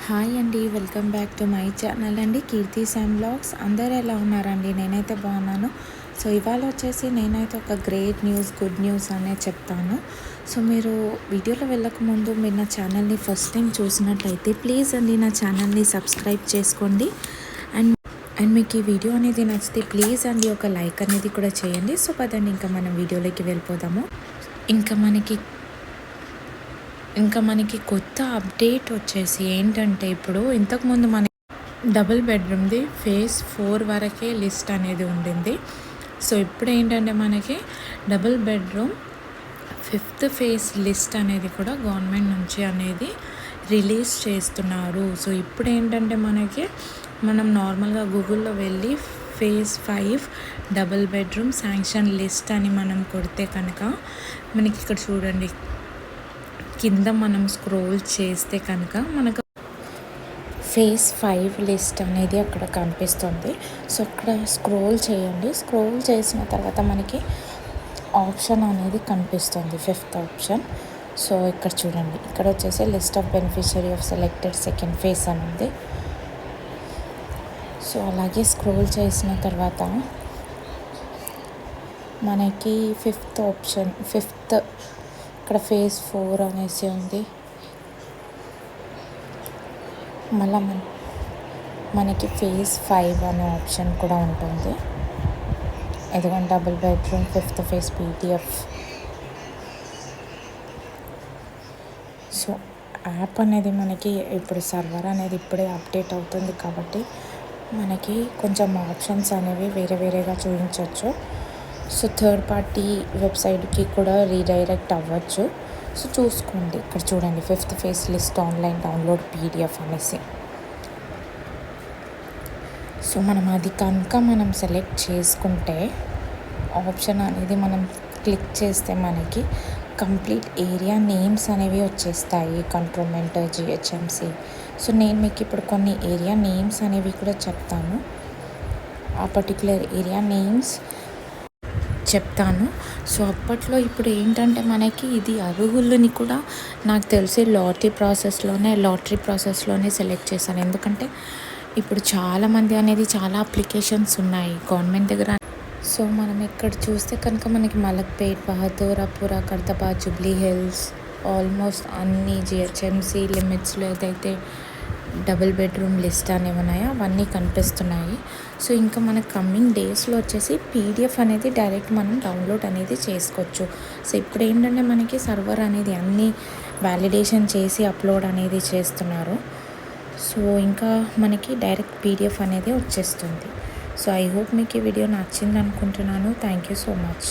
Hi అండి, welcome back to my channel అండి, కీర్తి Sam blogs. అందరూ ఎలా ఉన్నారండి? నేనైతే బాగున్నాను. సో ఇవాళ వచ్చేసి నేనైతే ఒక గ్రేట్ న్యూస్, గుడ్ న్యూస్ అనేది చెప్తాను. సో మీరు వీడియోలో వెళ్ళకముందు మీరు నా ఛానల్ని ఫస్ట్ టైం చూసినట్లయితే ప్లీజ్ అండి నా ఛానల్ని సబ్స్క్రైబ్ చేసుకోండి. అండ్ అండ్ మీకు ఈ వీడియో అనేది నచ్చితే ప్లీజ్ అండి ఒక లైక్ అనేది కూడా చేయండి. సో పదండి ఇంకా మనం వీడియోలోకి వెళ్ళిపోదాము. ఇంకా మనకి కొత్త అప్డేట్ వచ్చేసి ఏంటంటే, ఇప్పుడు ఇంతకుముందు మన డబుల్ బెడ్రూమ్ది ఫేజ్ 4 వరకే లిస్ట్ అనేది ఉండింది. సో ఇప్పుడు ఏంటంటే మనకి double bedroom 5th phase list అనేది కూడా గవర్నమెంట్ నుంచి అనేది రిలీజ్ చేస్తున్నారు. సో ఇప్పుడు ఏంటంటే మనం నార్మల్గా గూగుల్లో వెళ్ళి phase 5 double bedroom sanction list అని మనం కొడితే కనుక మనకి ఇక్కడ చూడండి, కింద మనం స్క్రోల్ చేస్తే కనుక మనకు ఫేజ్ 5 లిస్ట్ అనేది అక్కడ కనిపిస్తుంది. సో అక్కడ స్క్రోల్ చేయండి. స్క్రోల్ చేసిన తర్వాత మనకి ఆప్షన్ అనేది కనిపిస్తుంది, 5th ఆప్షన్. సో ఇక్కడ చూడండి, ఇక్కడ వచ్చేసి list of beneficiary of selected second phase అని ఉంది. సో అలాగే స్క్రోల్ చేసిన తర్వాత మనకి 5th ఆప్షన్, ఇక్కడ ఫేజ్ 4 అనేసి ఉంది. మళ్ళీ మనకి ఫేజ్ 5 అనే ఆప్షన్ కూడా ఉంటుంది. ఎందుకంటే double bedroom 5th phase PDF. So app అనేది మనకి ఇప్పుడు సర్వర్ అనేది ఇప్పుడే అప్డేట్ అవుతుంది కాబట్టి మనకి కొంచెం ఆప్షన్స్ అనేవి వేరేగా చూపించవచ్చు. సో థర్డ్ పార్టీ వెబ్సైట్కి కూడా రీడైరెక్ట్ అవ్వచ్చు. సో చూసుకోండి, ఇక్కడ చూడండి 5th phase list online download PDF అనేసి. సో మనం అది కనుక మనం సెలెక్ట్ చేసుకుంటే ఆప్షన్ అనేది మనం క్లిక్ చేస్తే మనకి కంప్లీట్ ఏరియా నేమ్స్ అనేవి వచ్చేస్తాయి, కంట్రోన్మెంట్, GHMC. సో నేను మీకు ఇప్పుడు కొన్ని ఏరియా నేమ్స్ అనేవి కూడా చెప్తాను. ఆ పర్టికులర్ ఏరియా నేమ్స్ చెప్తాను. సో అప్పట్లో ఇప్పుడు ఏంటంటే మనకి ఇది అర్హులని కూడా నాకు తెలిసి లాటరీ ప్రాసెస్లోనే సెలెక్ట్ చేశాను. ఎందుకంటే ఇప్పుడు చాలామంది అనేది చాలా అప్లికేషన్స్ ఉన్నాయి గవర్నమెంట్ దగ్గర. సో మనం ఇక్కడ చూస్తే కనుక మనకి మలక్పేట్, బహదూరాపుర, ఖైరతాబాద్, జూబ్లీ హిల్స్, ఆల్మోస్ట్ అన్ని GHMC లిమిట్స్లో ఏదైతే డబుల్ బెడ్రూమ్ లిస్ట్ అనేవి ఉన్నాయో అవన్నీ కనిపిస్తున్నాయి. సో ఇంకా మనకు కమ్మింగ్ డేస్లో వచ్చేసి PDF అనేది డైరెక్ట్ మనం డౌన్లోడ్ అనేది చేసుకోవచ్చు. సో ఇప్పుడు ఏంటంటే మనకి సర్వర్ అనేది అన్నీ వ్యాలిడేషన్ చేసి అప్లోడ్ అనేది చేస్తున్నారు. సో ఇంకా మనకి డైరెక్ట్ PDF అనేది వచ్చేస్తుంది. సో ఐ హోప్ మీకు ఈ వీడియో నచ్చింది అనుకుంటున్నాను. Thank you so much.